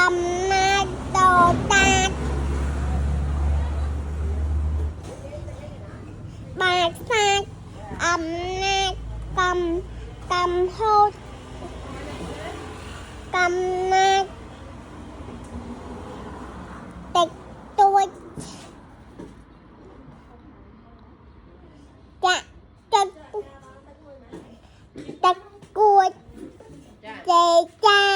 cầm na đồ ta bà sa na cầm cầm hô cầm na tịch tôi chặt chặt chặt cua chè cha